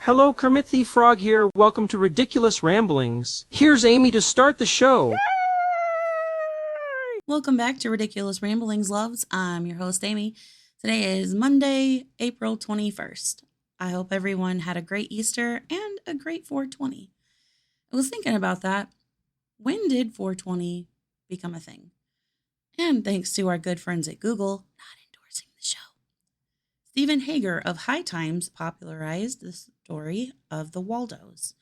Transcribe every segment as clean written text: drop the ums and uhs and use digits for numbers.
Hello, Kermit the Frog here. Welcome to Riddickulous Ramblings. Here's Amy to start the show. Welcome back to Riddickulous Ramblings, loves. I'm your host, Amy. Today is Monday, April 21st. I hope everyone had a great Easter and a great 420. I was thinking about that. When did 420 become a thing? And thanks to our good friends at Google, not endorsing the show. Stephen Hager of High Times popularized the story of the Waldos.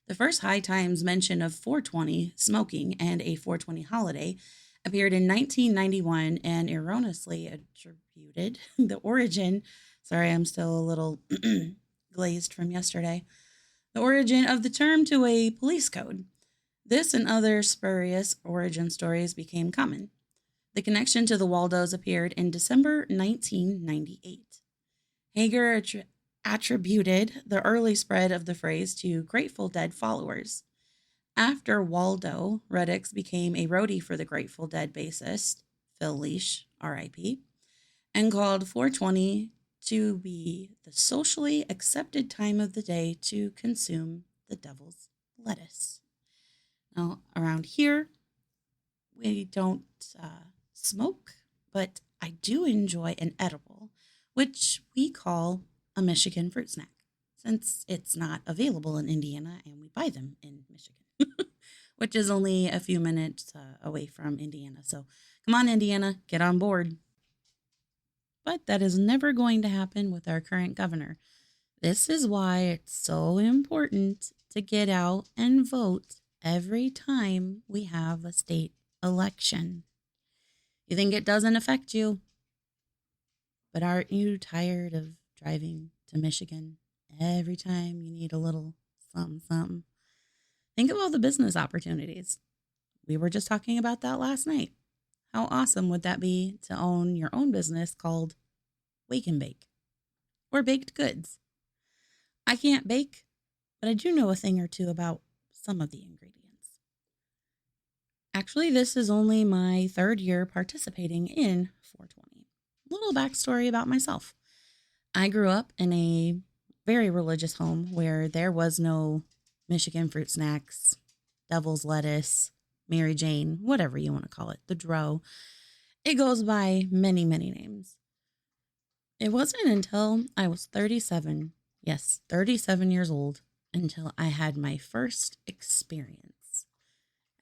The first High Times mention of 420 smoking and a 420 holiday appeared in 1991 and erroneously attributed the origin. Sorry, I'm still a little glazed from yesterday. The origin of the term to a police code. This and other spurious origin stories became common. The connection to the Waldos appeared in December 1998. Hager attributed the early spread of the phrase to Grateful Dead followers. After Waldo, Riddicks became a roadie for the Grateful Dead bassist, Phil Lesh, R.I.P., and called 420 to be the socially accepted time of the day to consume the devil's lettuce. Now, around here, we don't smoke, but I do enjoy an edible, which we call a Michigan fruit snack, since it's not available in Indiana and we buy them in Michigan, which is only a few minutes away from Indiana. So come on, Indiana, get on board. But that is never going to happen with our current governor. This is why it's so important to get out and vote every time we have a state election. You think it doesn't affect you? But aren't you tired of driving to Michigan every time you need a little something? Think of all the business opportunities. We were just talking about that last night. How awesome would that be to own your own business called Wake and Bake or Baked Goods? I can't bake, but I do know a thing or two about some of the ingredients. Actually, this is only my third year participating in 420. Little backstory about myself. I grew up in a very religious home where there was no Michigan fruit snacks, devil's lettuce, Mary Jane, whatever you want to call it, the Dro. It goes by many, many names. It wasn't until I was 37, yes, 37 years old, until I had my first experience.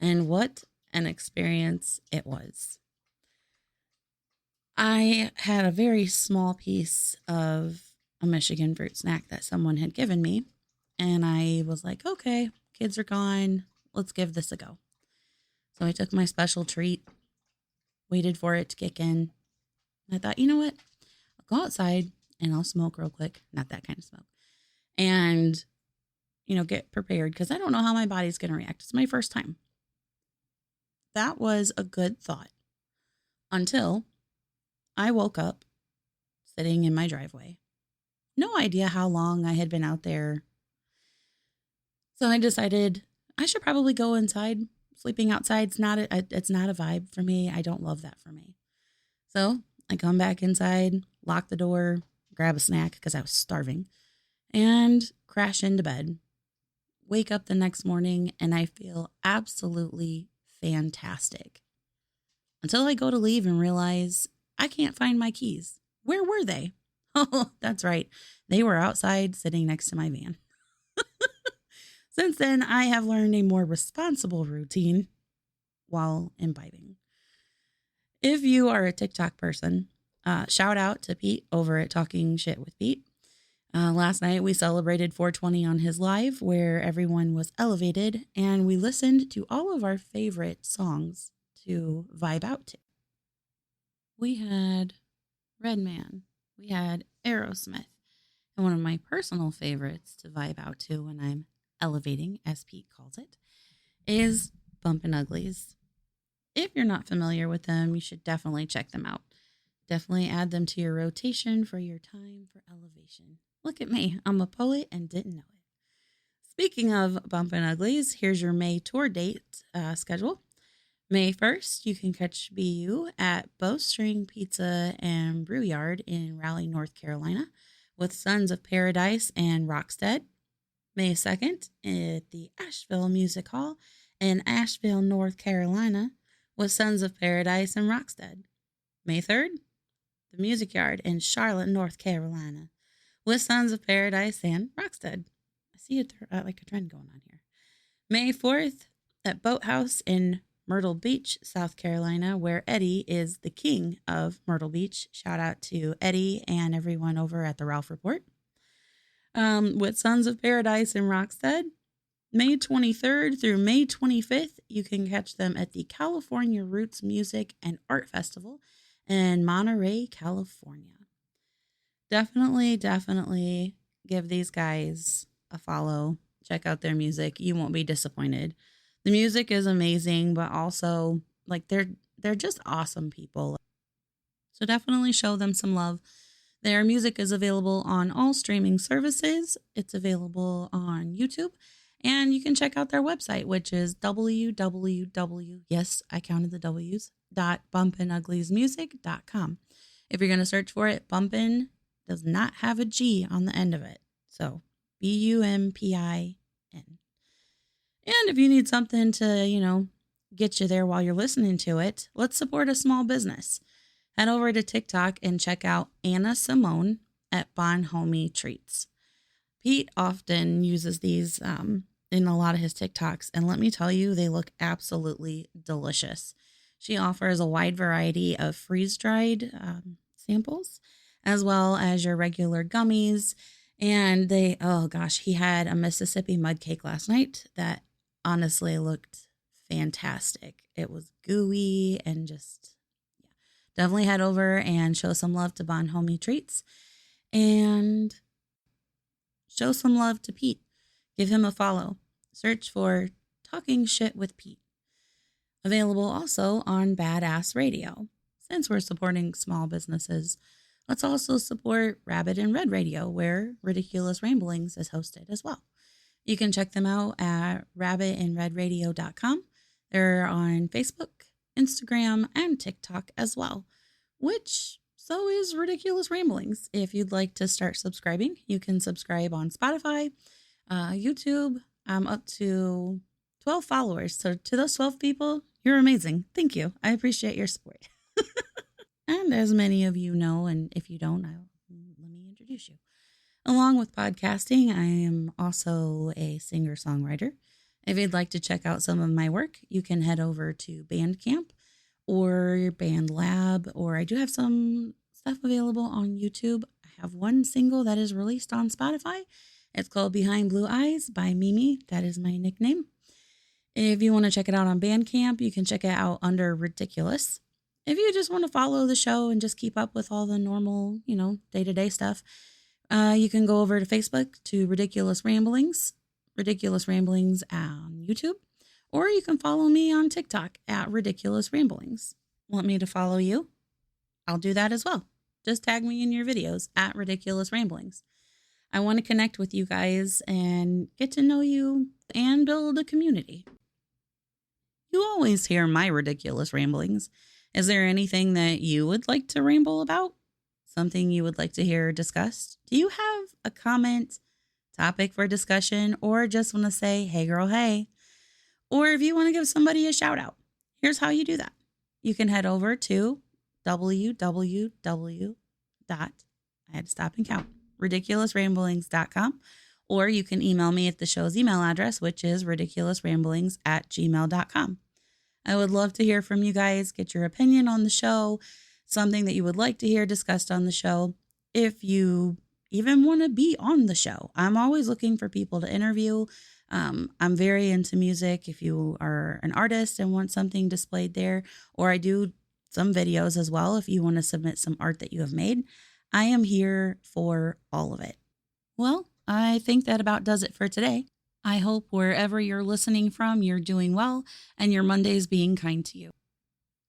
And what an experience it was. I had a very small piece of a Michigan fruit snack that someone had given me, and I was like, okay, kids are gone, let's give this a go. So I took my special treat, waited for it to kick in, and I thought, you know what, I'll go outside and I'll smoke real quick, not that kind of smoke, and, get prepared because I don't know how my body's going to react. It's my first time. That was a good thought until I woke up sitting in my driveway. No idea how long I had been out there. So I decided I should probably go inside. Sleeping outside's it's not a vibe for me. I don't love that for me. So I come back inside, lock the door, grab a snack because I was starving, and crash into bed. Wake up the next morning and I feel absolutely fantastic. Until I go to leave and realize I can't find my keys. Where were they? Oh, that's right. They were outside sitting next to my van. Since then, I have learned a more responsible routine while imbibing. If you are a TikTok person, shout out to Pete over at Talking Shit with Pete. Last night, we celebrated 420 on his live where everyone was elevated and we listened to all of our favorite songs to vibe out to. We had Redman, we had Aerosmith, and one of my personal favorites to vibe out to when I'm elevating, as Pete calls it, is Bumpin' Uglies. If you're not familiar with them, you should definitely check them out. Definitely add them to your rotation for your time for elevation. Look at me, I'm a poet and didn't know it. Speaking of Bumpin' Uglies, here's your May tour date schedule. May 1st, you can catch BU at Bowstring Pizza and Brew Yard in Raleigh, North Carolina, with Sons of Paradise and Rockstead. May 2nd at the Asheville Music Hall in Asheville, North Carolina, with Sons of Paradise and Rockstead. May 3rd, the Music Yard in Charlotte, North Carolina, with Sons of Paradise and Rockstead. I see like a trend going on here. May 4th, at Boathouse in Myrtle Beach, South Carolina, where Eddie is the king of Myrtle Beach. Shout out to Eddie and everyone over at the Ralph Report. With Sons of Paradise and Rockstead. May 23rd through May 25th, you can catch them at the California Roots Music and Art Festival in Monterey, California. Definitely give these guys a follow. Check out their music. You won't be disappointed. The music is amazing, but also like they're just awesome people. So definitely show them some love. Their music is available on all streaming services. It's available on YouTube. And you can check out their website, which is www, yes, I counted the W's, .bumpin'ugliesmusic.com. If you're going to search for it, Bumpin' does not have a G on the end of it. So BUMPIN. And if you need something to, get you there while you're listening to it, let's support a small business. Head over to TikTok and check out Anna Simone at Bonhomie Treats. Pete often uses these in a lot of his TikToks, and let me tell you, they look absolutely delicious. She offers a wide variety of freeze-dried samples, as well as your regular gummies. And he had a Mississippi mud cake last night that honestly looked fantastic. It was gooey and definitely head over and show some love to Bonhomie Treats and show some love to Pete. Give him a follow. Search for Talking Shit with Pete. Available also on Badass Radio. Since we're supporting small businesses, let's also support Rabbit and Red Radio, where Riddickulous Ramblings is hosted as well. You can check them out at rabbitandredradio.com. They're on Facebook, Instagram, and TikTok as well, which so is Riddickulous Ramblings. If you'd like to start subscribing, you can subscribe on Spotify, YouTube. I'm up to 12 followers. So to those 12 people, you're amazing. Thank you. I appreciate your support. And as many of you know, and if you don't, let me introduce you. Along with podcasting, I am also a singer-songwriter. If you'd like to check out some of my work, you can head over to Bandcamp or BandLab, or I do have some stuff available on YouTube. I have one single that is released on Spotify. It's called Behind Blue Eyes by Mimi. That is my nickname. If you want to check it out on Bandcamp, you can check it out under Riddickulous. If you just want to follow the show and just keep up with all the normal, day-to-day stuff, you can go over to Facebook to Riddickulous Ramblings on YouTube, or you can follow me on TikTok at Riddickulous Ramblings. Want me to follow you? I'll do that as well. Just tag me in your videos at Riddickulous Ramblings. I want to connect with you guys and get to know you and build a community. You always hear my ridiculous ramblings. Is there anything that you would like to ramble about? Something you would like to hear discussed? Do you have a comment, topic for discussion, or just want to say, hey girl, hey? Or if you want to give somebody a shout out, here's how you do that. You can head over to riddickulousramblings.com, or you can email me at the show's email address, which is riddickulousramblings@gmail.com. I would love to hear from you guys, get your opinion on the show, something that you would like to hear discussed on the show. If you even want to be on the show, I'm always looking for people to interview. I'm very into music. If you are an artist and want something displayed there, or I do some videos as well, if you want to submit some art that you have made, I am here for all of it. Well, I think that about does it for today. I hope wherever you're listening from, you're doing well and your Monday's being kind to you.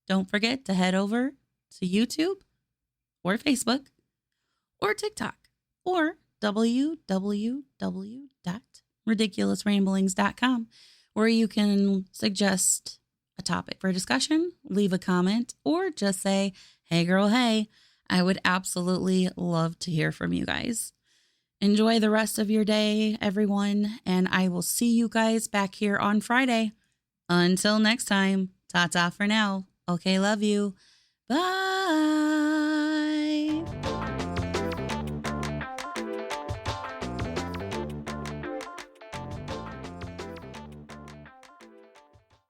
Don't forget to head over to YouTube or Facebook or TikTok or www.riddickulousramblings.com, where you can suggest a topic for discussion, leave a comment, or just say, hey girl, hey. I would absolutely love to hear from you guys. Enjoy the rest of your day, everyone, and I will see you guys back here on Friday. Until next time, ta-ta for now. Okay, love you. Bye.